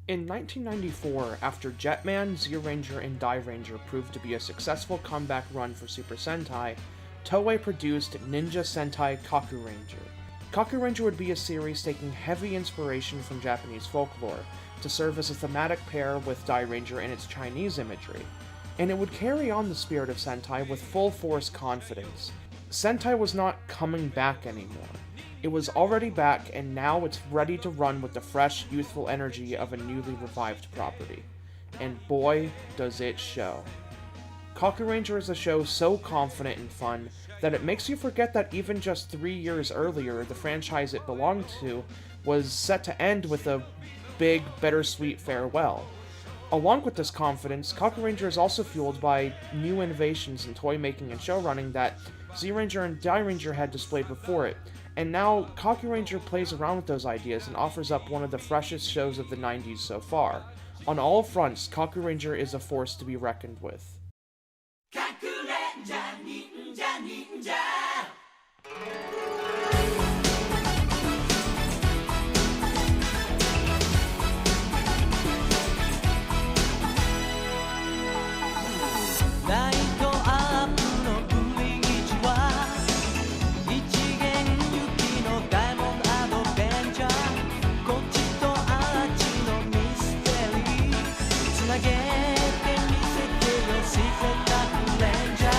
In 1994, after Jetman, Z-Ranger, and Die-Ranger proved to be a successful comeback run for Super Sentai, Toei produced Ninja Sentai Kakuranger. Kakuranger would be a series taking heavy inspiration from Japanese folklore, to serve as a thematic pair with Die-Ranger and its Chinese imagery, and it would carry on the spirit of Sentai with full force confidence. Sentai was not coming back anymore. It was already back, and now it's ready to run with the fresh, youthful energy of a newly revived property. And boy, does it show. Kakuranger is a show so confident and fun that it makes you forget that even just 3 years earlier, the franchise it belonged to was set to end with a big, bittersweet farewell. Along with this confidence, Kakuranger is also fueled by new innovations in toy making and show running that Z-Ranger and Die-Ranger had displayed before it, and now Kakuranger plays around with those ideas and offers up one of the freshest shows of the 90s so far. On all fronts, Kakuranger is a force to be reckoned with. Kakuranger, ninja, ninja. ライトアップの売り口は一元行きのダイヤモンドアドベンチャーこっちとあっちのミステリーつなげてみせてよシークレットカクレンジャー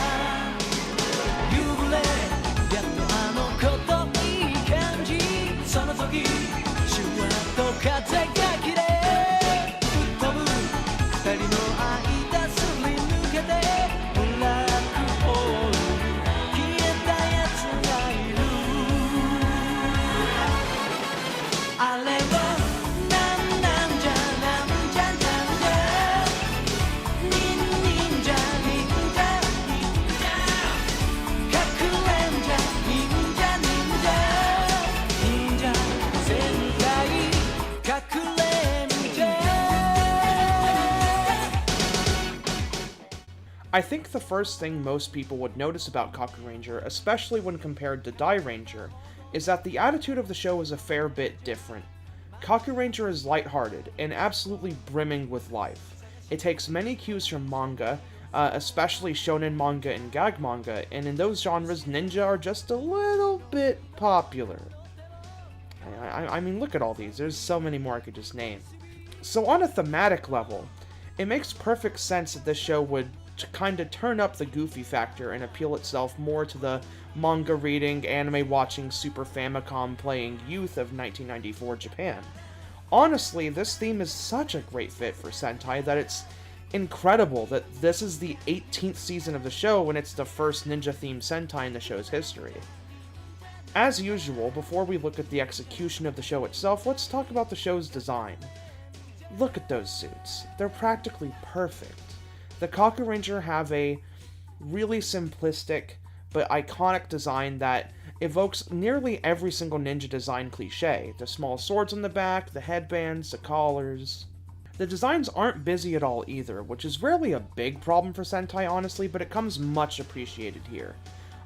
夕暮れやっとあの子といい感じその時シュワッと風がきれい吹っ飛ぶ二人の間すり抜けてI think the first thing most people would notice about Kakuranger, especially when compared to Die-Ranger, is that the attitude of the show is a fair bit different. Kakuranger is lighthearted and absolutely brimming with life. It takes many cues from manga, especially shonen manga and gag manga, and in those genres, ninja are just a little bit popular. I mean, look at all these. There's so many more I could just name. So on a thematic level, it makes perfect sense that this show would kind of turn up the goofy factor and appeal itself more to the manga reading, anime watching, Super Famicom playing youth of 1994 Japan. Honestly, this theme is such a great fit for Sentai that it's incredible that this is the 18th season of the show and it's the first ninja-themed Sentai in the show's history. As usual, before we look at the execution of the show itself, let's talk about the show's design. Look at those suits. They're practically perfect. The Kakuranger have a really simplistic but iconic design that evokes nearly every single ninja design cliche. The small swords on the back, the headbands, the collars. The designs aren't busy at all either, which is rarely a big problem for Sentai honestly, but it comes much appreciated here.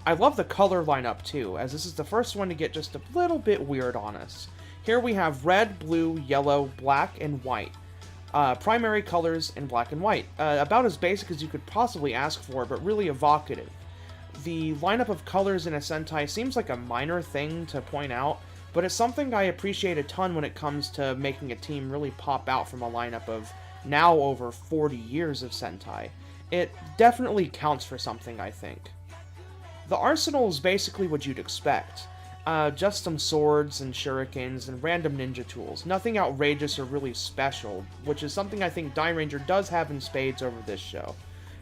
I love the color lineup too, as this is the first one to get just a little bit weird on us. Here we have red, blue, yellow, black, and white. Primary colors in black and white. About as basic as you could possibly ask for, but really evocative. The lineup of colors in a Sentai seems like a minor thing to point out, but it's something I appreciate a ton when it comes to making a team really pop out from a lineup of now over 40 years of Sentai. It definitely counts for something, I think. The arsenal is basically what you'd expect. Just some swords and shurikens and random ninja tools. Nothing outrageous or really special, which is something I think Die-Ranger does have in spades over this show.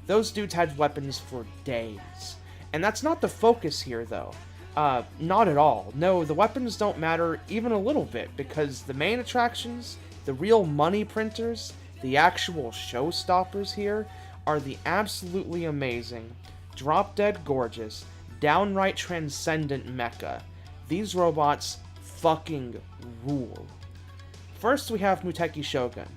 Those dudes had weapons for days. And that's not the focus here, though. Not at all. No, the weapons don't matter even a little bit, because the main attractions, the real money printers, the actual showstoppers here, are the absolutely amazing, drop-dead gorgeous, downright transcendent mecha. These robots fucking rule. First we have Muteki Shogun,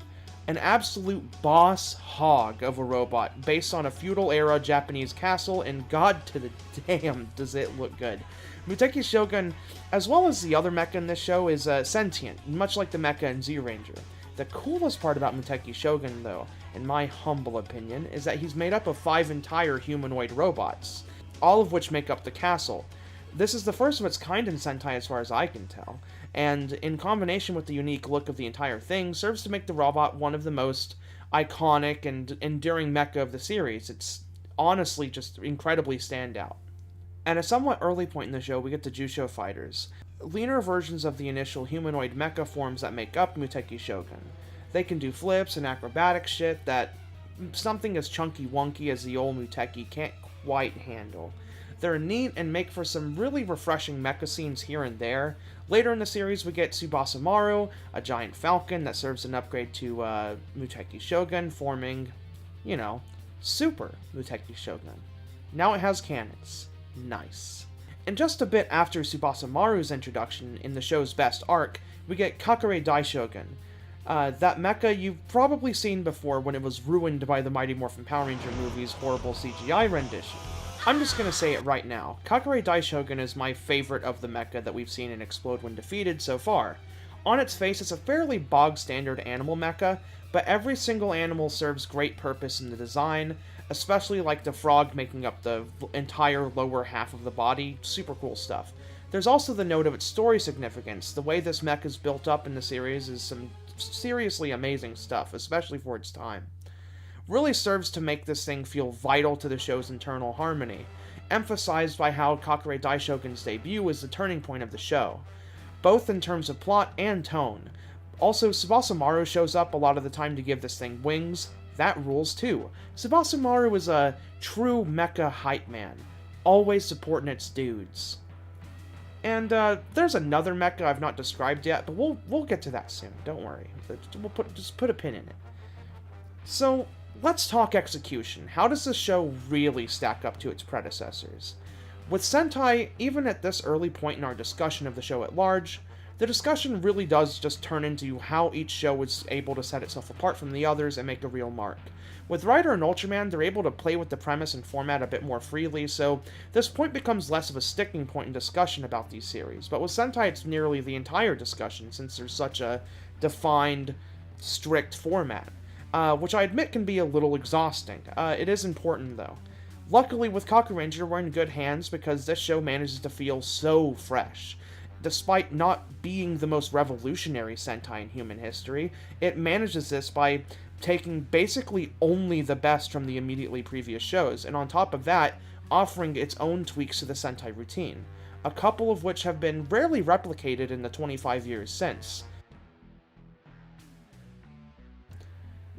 an absolute boss hog of a robot based on a feudal-era Japanese castle, and god to the damn does it look good. Muteki Shogun, as well as the other mecha in this show, is sentient, much like the mecha in Z-Ranger. The coolest part about Muteki Shogun, though, in my humble opinion, is that he's made up of 5 entire humanoid robots, all of which make up the castle. This is the first of its kind in Sentai as far as I can tell, and in combination with the unique look of the entire thing, serves to make the robot one of the most iconic and enduring mecha of the series. It's honestly just incredibly standout. At a somewhat early point in the show, we get the Jusho fighters, leaner versions of the initial humanoid mecha forms that make up Muteki Shogun. They can do flips and acrobatic shit that something as chunky wonky as the old Muteki can't quite handle. They're neat and make for some really refreshing mecha scenes here and there. Later in the series, we get Tsubasa Maru, a giant falcon that serves an upgrade to Muteki Shogun, forming, Super Muteki Shogun. Now it has cannons. Nice. And just a bit after Tsubasa Maru's introduction in the show's best arc, we get Kakure Daishogun. That mecha you've probably seen before when it was ruined by the Mighty Morphin Power Ranger movie's horrible CGI rendition. I'm just gonna say it right now. Kakure Daishogun is my favorite of the mecha that we've seen in Explode When Defeated so far. On its face, it's a fairly bog-standard animal mecha, but every single animal serves great purpose in the design, especially like the frog making up the entire lower half of the body. Super cool stuff. There's also the note of its story significance. The way this mech is built up in the series is some seriously amazing stuff, especially for its time. Really serves to make this thing feel vital to the show's internal harmony, emphasized by how Kakure Daishogun's debut is the turning point of the show, both in terms of plot and tone. Also, Tsubasa Maru shows up a lot of the time to give this thing wings. That rules too. Tsubasa Maru is a true mecha hype man, always supporting its dudes. And there's another mecha I've not described yet, but we'll get to that soon. Don't worry. Just put a pin in it. So let's talk execution. How does this show really stack up to its predecessors? With Sentai, even at this early point in our discussion of the show at large, the discussion really does just turn into how each show is able to set itself apart from the others and make a real mark. With Rider and Ultraman, they're able to play with the premise and format a bit more freely, so this point becomes less of a sticking point in discussion about these series. But with Sentai, it's nearly the entire discussion, since there's such a defined, strict format, which I admit can be a little exhausting. It is important, though. Luckily, with Kakuranger, we're in good hands because this show manages to feel so fresh. Despite not being the most revolutionary Sentai in human history, it manages this by taking basically only the best from the immediately previous shows, and on top of that, offering its own tweaks to the Sentai routine, a couple of which have been rarely replicated in the 25 years since.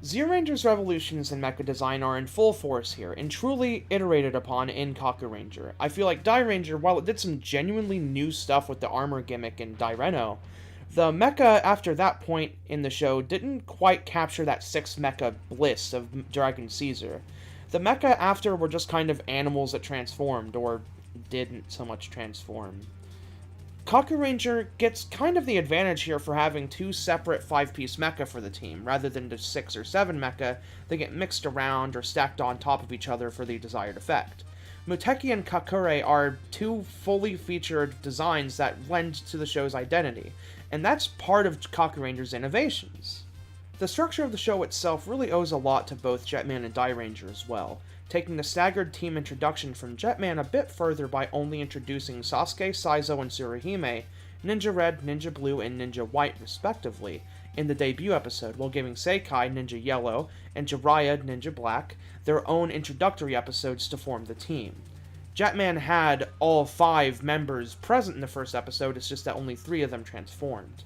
Zyuranger's revolutions in mecha design are in full force here, and truly iterated upon in Kakuranger. I feel like Dairanger, while it did some genuinely new stuff with the armor gimmick in Daireno, the mecha after that point in the show didn't quite capture that 6 mecha bliss of Dragon Caesar. The mecha after were just kind of animals that transformed, or didn't so much transform. Kakuranger gets kind of the advantage here for having 2 separate 5-piece mecha for the team, rather than just 6 or 7 mecha that get mixed around or stacked on top of each other for the desired effect. Muteki and Kakure are 2 fully featured designs that lend to the show's identity, and that's part of Kakuranger's innovations. The structure of the show itself really owes a lot to both Jetman and Dairanger as well, taking the staggered team introduction from Jetman a bit further by only introducing Sasuke, Saizo, and Tsuruhime, Ninja Red, Ninja Blue, and Ninja White respectively, in the debut episode, while giving Seikai, Ninja Yellow, and Jiraiya, Ninja Black, their own introductory episodes to form the team. Jetman had all 5 members present in the first episode, it's just that only 3 of them transformed.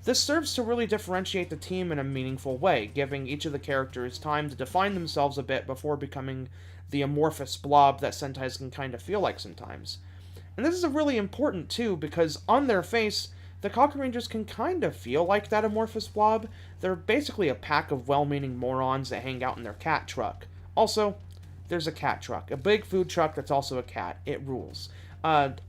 This serves to really differentiate the team in a meaningful way, giving each of the characters time to define themselves a bit before becoming the amorphous blob that Sentais can kind of feel like sometimes. And this is really important too, because on their face, the Kakurangers can kind of feel like that amorphous blob. They're basically a pack of well-meaning morons that hang out in their cat truck. Also, there's a cat truck, a big food truck that's also a cat. It rules.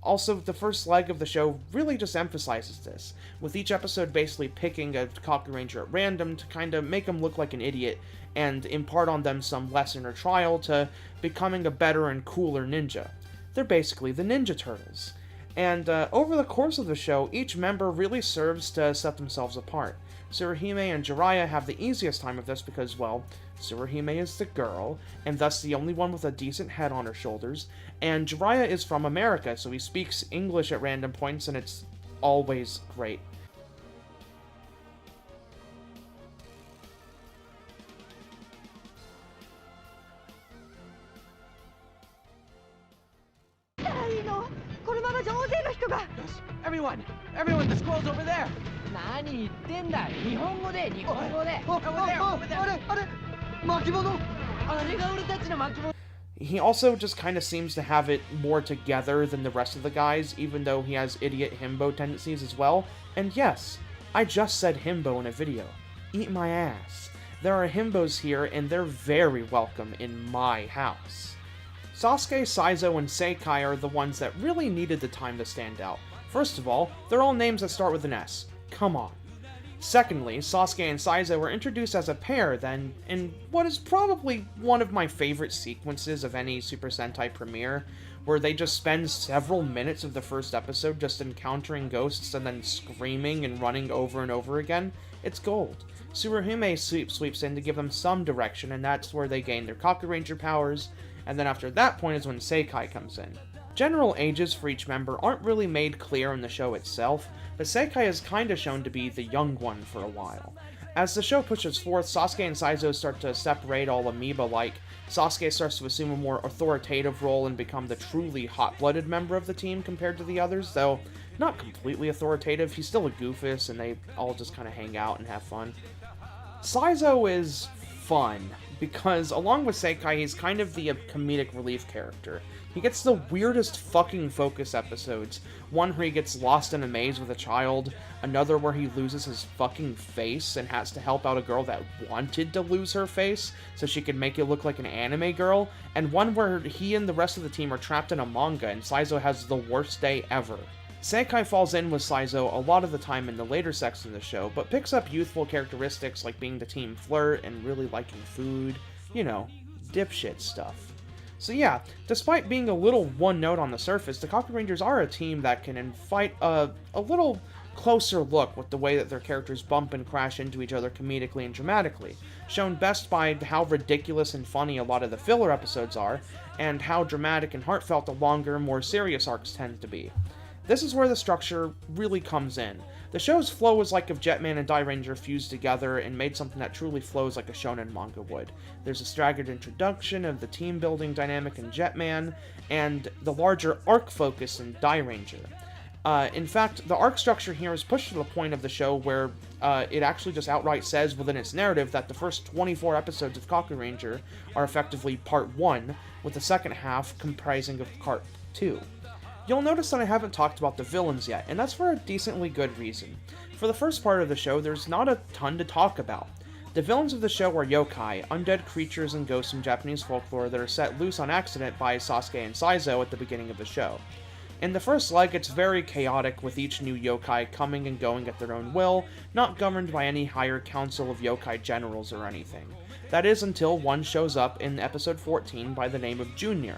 Also, the first leg of the show really just emphasizes this, with each episode basically picking a Kakuranger at random to kind of make them look like an idiot and impart on them some lesson or trial to becoming a better and cooler ninja. They're basically the Ninja Turtles. And over the course of the show, each member really serves to set themselves apart. Tsuruhime and Jiraiya have the easiest time of this because, well, Tsuruhime is the girl, and thus the only one with a decent head on her shoulders, and Jiraiya is from America, so he speaks English at random points, and it's always great. Everyone, the squirrel's over there. He also just kind of seems to have it more together than the rest of the guys, even though he has idiot himbo tendencies as well. And yes, I just said himbo in a video. Eat my ass. There are himbos here, and they're very welcome in my house. Sasuke, Saizo, and Seikai are the ones that really needed the time to stand out. First of all, they're all names that start with an S. Come on. Secondly, Sasuke and Saizo were introduced as a pair then, in what is probably one of my favorite sequences of any Super Sentai premiere, where they just spend several minutes of the first episode just encountering ghosts and then screaming and running over and over again. It's gold. Tsuruhime sweeps in to give them some direction, and that's where they gain their Kakuranger powers, and then after that point is when Seikai comes in. General ages for each member aren't really made clear in the show itself, but Seikai is kinda shown to be the young one for a while. As the show pushes forth, Sasuke and Saizo start to separate all amoeba-like. Sasuke starts to assume a more authoritative role and become the truly hot-blooded member of the team compared to the others, though not completely authoritative. He's still a goofus, and they all just kinda hang out and have fun. Saizo is fun, because along with Seikai, he's kind of the comedic relief character. He gets the weirdest fucking focus episodes. One where he gets lost in a maze with a child, another where he loses his fucking face and has to help out a girl that wanted to lose her face so she could make it look like an anime girl, and one where he and the rest of the team are trapped in a manga and Saizo has the worst day ever. Seikai falls in with Saizo a lot of the time in the later sections of the show, but picks up youthful characteristics like being the team flirt and really liking food, you know, dipshit stuff. So yeah, despite being a little one note on the surface, the Kakurangers are a team that can invite a little closer look with the way that their characters bump and crash into each other comedically and dramatically, shown best by how ridiculous and funny a lot of the filler episodes are, and how dramatic and heartfelt the longer, more serious arcs tend to be. This is where the structure really comes in. The show's flow is like if Jetman and Dairanger fused together and made something that truly flows like a shonen manga would. There's a staggered introduction of the team-building dynamic in Jetman, and the larger arc focus in Dairanger. In fact, the arc structure here is pushed to the point of the show where it actually just outright says within its narrative that the first 24 episodes of Kakuranger are effectively Part 1, with the second half comprising of Part 2. You'll notice that I haven't talked about the villains yet, and that's for a decently good reason. For the first part of the show, there's not a ton to talk about. The villains of the show are yokai, undead creatures and ghosts from Japanese folklore that are set loose on accident by Sasuke and Saizo at the beginning of the show. In the first leg, it's very chaotic, with each new yokai coming and going at their own will, not governed by any higher council of yokai generals or anything. That is until one shows up in episode 14 by the name of Junior.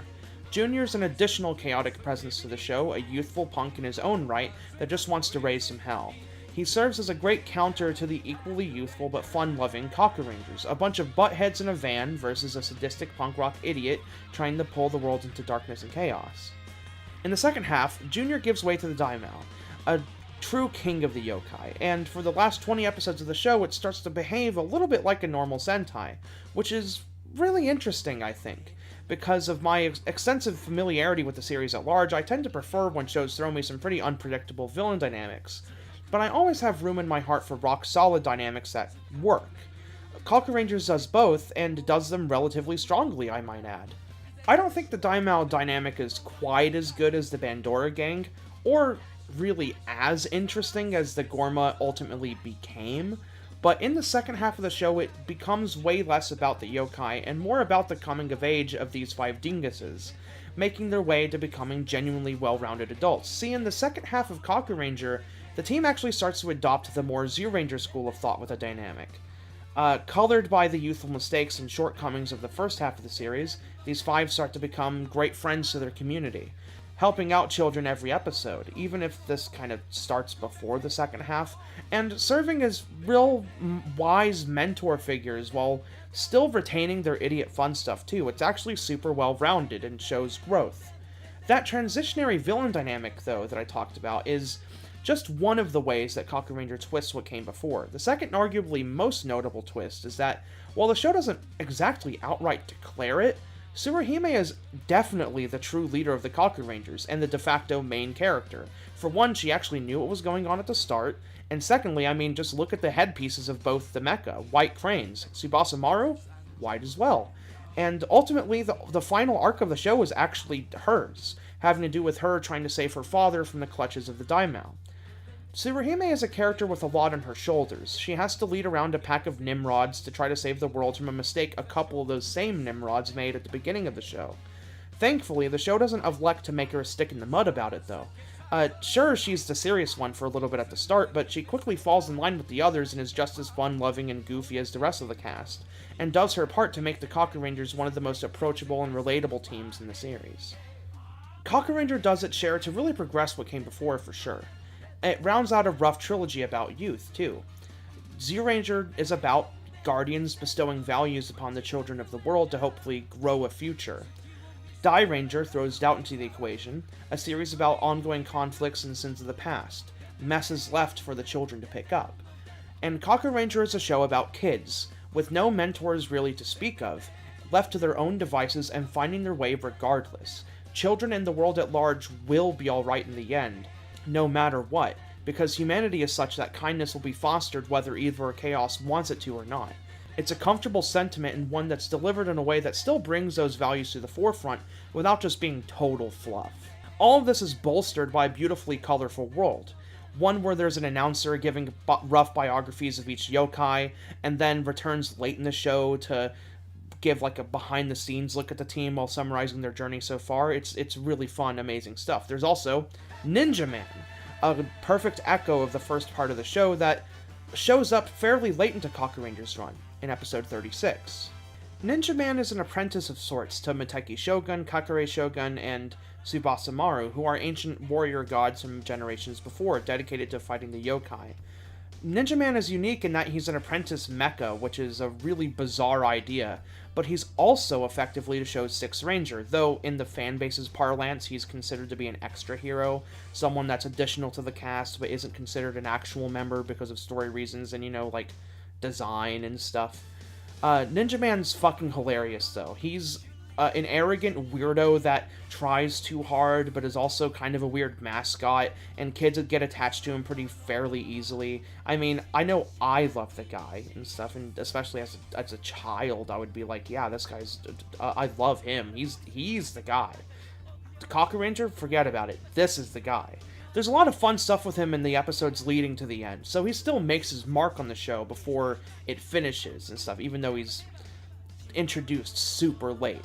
Junior's an additional chaotic presence to the show, a youthful punk in his own right that just wants to raise some hell. He serves as a great counter to the equally youthful but fun-loving Kakurangers, a bunch of buttheads in a van versus a sadistic punk rock idiot trying to pull the world into darkness and chaos. In the second half, Junior gives way to the Daimao, a true king of the yokai, and for the last 20 episodes of the show it starts to behave a little bit like a normal Sentai, which is really interesting, I think. Because of my extensive familiarity with the series at large, I tend to prefer when shows throw me some pretty unpredictable villain dynamics, but I always have room in my heart for rock-solid dynamics that work. Kakurangers does both, and does them relatively strongly, I might add. I don't think the Daimao dynamic is quite as good as the Bandora gang, or really as interesting as the Gorma ultimately became, but in the second half of the show it becomes way less about the yokai and more about the coming of age of these 5 dinguses, making their way to becoming genuinely well-rounded adults. See, in the second half of Kakuranger, the team actually starts to adopt the more Zyuranger school of thought with a dynamic. Colored by the youthful mistakes and shortcomings of the first half of the series, these 5 start to become great friends to their community. helping out children every episode, even if this kind of starts before the second half, and serving as real wise mentor figures while still retaining their idiot fun stuff too. It's actually super well rounded and shows growth. That transitionary villain dynamic, though, that I talked about is just one of the ways that Kakuranger twists what came before. The second, and arguably most notable twist, is that while the show doesn't exactly outright declare it, Tsuruhime is definitely the true leader of the Kakurangers and the de facto main character. For one, she actually knew what was going on at the start, and secondly, I mean, just look at the headpieces of both the mecha. White cranes. Tsubasa Maru? White as well. And ultimately, the final arc of the show is actually hers, having to do with her trying to save her father from the clutches of the Daimao. Tsuruhime is a character with a lot on her shoulders. She has to lead around a pack of Nimrods to try to save the world from a mistake a couple of those same Nimrods made at the beginning of the show. Thankfully, the show doesn't elect to make her a stick in the mud about it, though. Sure, she's the serious one for a little bit at the start, but she quickly falls in line with the others and is just as fun-loving and goofy as the rest of the cast, and does her part to make the Kakurangers one of the most approachable and relatable teams in the series. Kakuranger does its share to really progress what came before, for sure. It rounds out a rough trilogy about youth, too. Zyuranger is about guardians bestowing values upon the children of the world to hopefully grow a future. Dairanger throws doubt into the equation, a series about ongoing conflicts and sins of the past, messes left for the children to pick up. And Kakuranger is a show about kids, with no mentors really to speak of, left to their own devices and finding their way regardless. Children and the world at large will be alright in the end, no matter what, because humanity is such that kindness will be fostered whether evil or chaos wants it to or not. It's a comfortable sentiment and one that's delivered in a way that still brings those values to the forefront without just being total fluff. All of this is bolstered by a beautifully colorful world. One where there's an announcer giving rough biographies of each yokai, and then returns late in the show to give like a behind-the-scenes look at the team while summarizing their journey so far. It's really fun, amazing stuff. There's also Ninja Man, a perfect echo of the first part of the show that shows up fairly late into Kakuranger's run, in episode 36. Ninja Man is an apprentice of sorts to Moteki Shogun, Kakure Shogun, and Tsubasa Maru, who are ancient warrior gods from generations before, dedicated to fighting the yokai. Ninja Man is unique in that he's an apprentice mecha, which is a really bizarre idea, but he's also effectively the show's Sixth Ranger, though in the fanbase's parlance he's considered to be an extra hero, someone that's additional to the cast but isn't considered an actual member because of story reasons and, like, design and stuff. Ninja Man's fucking hilarious, though. He's an arrogant weirdo that tries too hard, but is also kind of a weird mascot, and kids get attached to him pretty fairly easily. I mean, I know I love the guy and stuff, and especially as a child, I would be like, yeah, this guy's, I love him. He's the guy. The Kakuranger, forget about it. This is the guy. There's a lot of fun stuff with him in the episodes leading to the end, so he still makes his mark on the show before it finishes and stuff, even though he's introduced super late.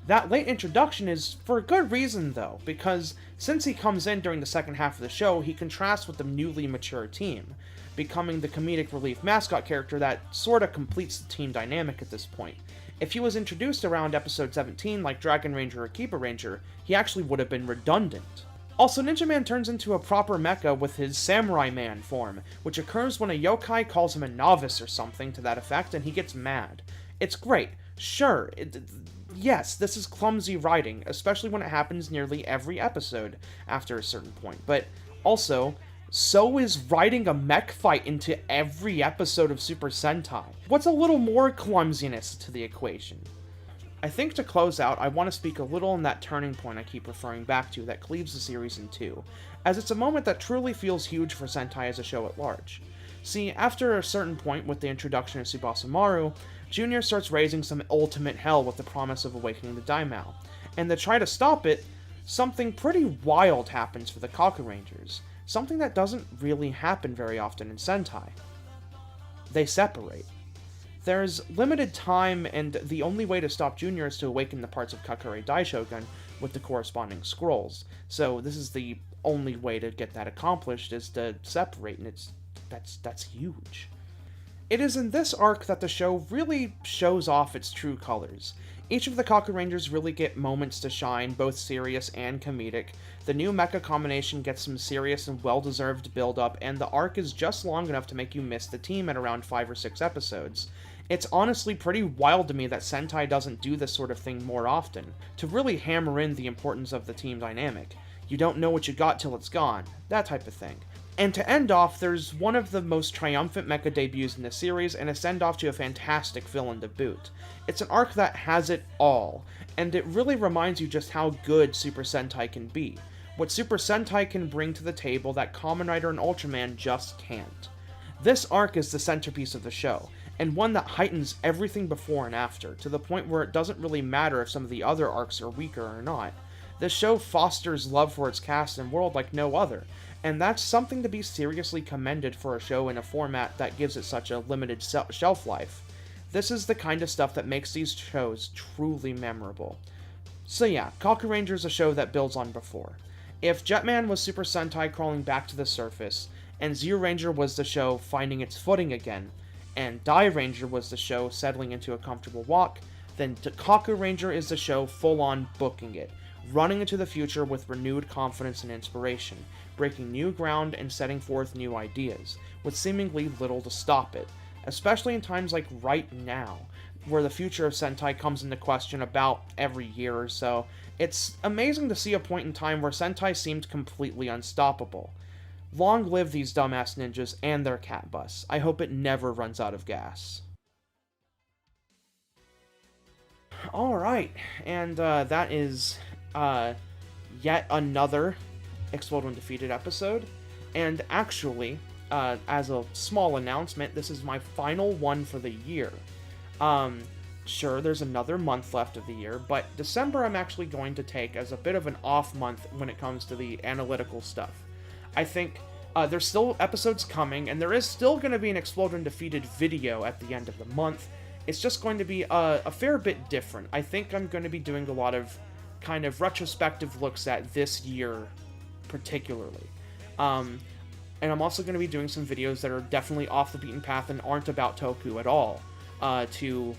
That late introduction is for a good reason, though, because since he comes in during the second half of the show, he contrasts with the newly mature team, becoming the comedic relief mascot character that sorta completes the team dynamic at this point. If he was introduced around episode 17 like Dragon Ranger or Kiba Ranger, he actually would have been redundant. Also, Ninja Man turns into a proper mecha with his Samurai Man form, which occurs when a yokai calls him a novice or something to that effect, and he gets mad. It's great. Sure, yes, this is clumsy writing, especially when it happens nearly every episode after a certain point, but also, so is writing a mech fight into every episode of Super Sentai. What's a little more clumsiness to the equation? I think to close out, I want to speak a little on that turning point I keep referring back to that cleaves the series in two, as it's a moment that truly feels huge for Sentai as a show at large. See, after a certain point with the introduction of Tsubasa Maru, Junior starts raising some ultimate hell with the promise of awakening the Daimao, and to try to stop it, something pretty wild happens for the Kakurangers, something that doesn't really happen very often in Sentai. They separate. There's limited time, and the only way to stop Junior is to awaken the parts of Kakure Daishogun with the corresponding scrolls, so this is the only way to get that accomplished is to separate, and that's huge. It is in this arc that the show really shows off its true colors. Each of the Kakurangers really get moments to shine, both serious and comedic. The new mecha combination gets some serious and well-deserved build-up, and the arc is just long enough to make you miss the team at around 5 or 6 episodes. It's honestly pretty wild to me that Sentai doesn't do this sort of thing more often, to really hammer in the importance of the team dynamic. You don't know what you got till it's gone, that type of thing. And to end off, there's one of the most triumphant mecha debuts in the series, and a send-off to a fantastic villain to boot. It's an arc that has it all, and it really reminds you just how good Super Sentai can be. What Super Sentai can bring to the table that Kamen Rider and Ultraman just can't. This arc is the centerpiece of the show, and one that heightens everything before and after, to the point where it doesn't really matter if some of the other arcs are weaker or not. This show fosters love for its cast and world like no other, and that's something to be seriously commended for a show in a format that gives it such a limited shelf life. This is the kind of stuff that makes these shows truly memorable. So yeah, Kakuranger is a show that builds on before. If Jetman was Super Sentai crawling back to the surface, and Zyuranger was the show finding its footing again, and Dairanger was the show settling into a comfortable walk, then Kakuranger is the show full-on booking it, running into the future with renewed confidence and inspiration, breaking new ground and setting forth new ideas, with seemingly little to stop it, especially in times like right now, where the future of Sentai comes into question about every year or so. It's amazing to see a point in time where Sentai seemed completely unstoppable. Long live these dumbass ninjas and their cat bus. I hope it never runs out of gas. Alright, and that is yet another Explode When Defeated episode. And actually, as a small announcement, this is my final one for the year. Sure, there's another month left of the year, but December I'm actually going to take as a bit of an off month when it comes to the analytical stuff. I think there's still episodes coming, and there is still going to be an Explode When Defeated video at the end of the month. It's just going to be a fair bit different. I think I'm going to be doing a lot of kind of retrospective looks at this year particularly. And I'm also going to be doing some videos that are definitely off the beaten path and aren't about Toku at all, to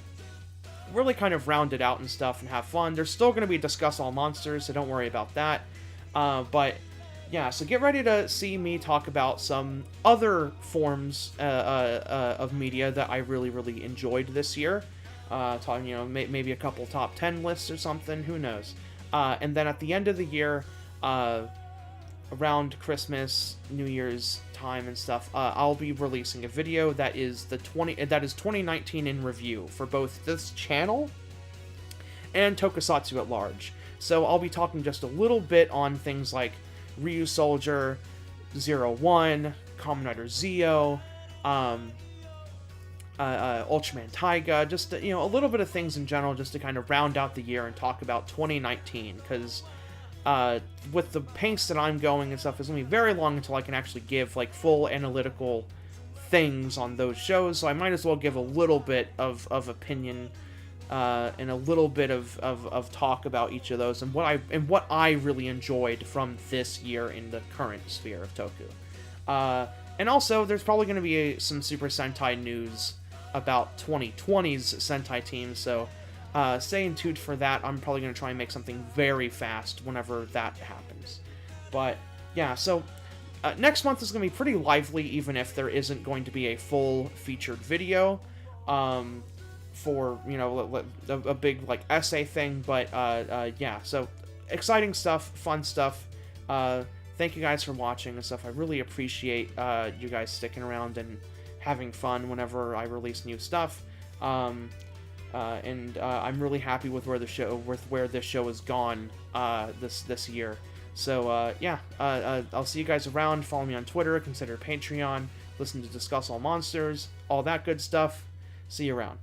really kind of round it out and stuff and have fun. There's still going to be Discuss All Monsters, so don't worry about that. But yeah, so get ready to see me talk about some other forms of media that I really enjoyed this year. Talking, you know, maybe a couple top 10 lists or something, who knows. And then at the end of the year, around Christmas, New Year's time and stuff, I'll be releasing a video that is 2019 in review for both this channel and Tokusatsu at large. So I'll be talking just a little bit on things like Ryu Soldier, 01, Kamen Rider Zeo, Ultraman Taiga, just, you know, a little bit of things in general just to kind of round out the year and talk about 2019, because with the pace that I'm going and stuff, it's going to be very long until I can actually give, like, full analytical things on those shows, so I might as well give a little bit of opinion and a little bit of talk about each of those and what I really enjoyed from this year in the current sphere of Toku. And also, there's probably going to be some Super Sentai news about 2020's Sentai team, so stay tuned for that. I'm probably going to try and make something very fast whenever that happens. But yeah, so next month is going to be pretty lively, even if there isn't going to be a full featured video for, you know, a big, like, essay thing. But yeah, so exciting stuff, fun stuff. Thank you guys for watching and stuff. I really appreciate you guys sticking around and having fun whenever I release new stuff. And I'm really happy with where this show has gone this year. So yeah, I'll see you guys around. Follow me on Twitter, consider Patreon, listen to Discuss All Monsters, all that good stuff. See you around.